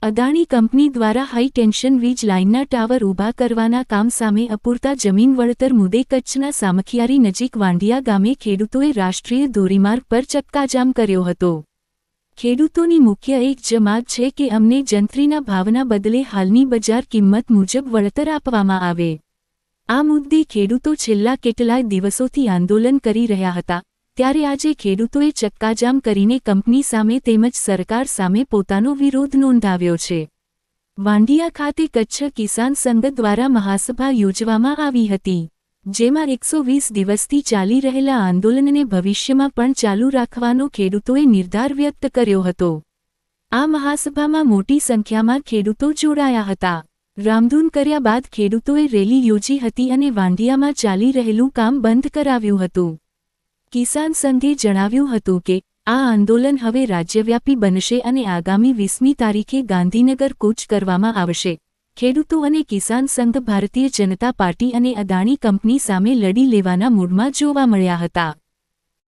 Adani company દ્વારા high tension વીજ લાઇનના ટાવર ઊભા કરવાના કામ સામે અપૂરતા જમીન વળતર મુદ્દે કચ્છના સામખિયારી નજીક વાંડિયા ગામે ખેડૂતોએ રાષ્ટ્રીય ધોરીમાર્ગ પર ચક્કાજામ કર્યો હતો। ખેડૂતોની મુખ્ય એક જ માંગ છે કે અમને જંત્રીના ભાવના બદલે હાલની બજાર કિંમત મુજબ વળતર આપવામાં આવે। આ મુદ્દે ખેડૂતો છેલ્લા કેટલાય દિવસોથી આંદોલન કરી રહ્યા હતા, ત્યારે આજે ખેડૂતોએ ચક્કાજામ કરીને કંપની સામે તેમજ સરકાર સામે પોતાનો વિરોધ નોંધાવ્યો છે। વાંડિયા ખાતે કચ્છ કિસાન સંઘ દ્વારા મહાસભા યોજવામાં આવી હતી, જેમાં 120 દિવસથી ચાલી રહેલા આંદોલનને ભવિષ્યમાં પણ ચાલુ રાખવાનો ખેડૂતોએ નિર્ધાર વ્યક્ત કર્યો હતો। આ મહાસભામાં મોટી સંખ્યામાં ખેડૂતો જોડાયા હતા। રામધૂન કર્યા બાદ ખેડૂતોએ રેલી યોજી હતી અને વાંડિયામાં ચાલી રહેલું કામ બંધ કરાવ્યું હતું। કિસાન સંઘે જણાવ્યું હતું કે આ આંદોલન હવે રાજ્યવ્યાપી બનશે અને આગામી 20મી તારીખે ગાંધીનગર કૂચ કરવામાં આવશે। ખેડૂતો અને કિસાન સંઘ ભારતીય જનતા પાર્ટી અને અદાણી કંપની સામે લડી લેવાના મૂડમાં જોવા મળ્યા હતા।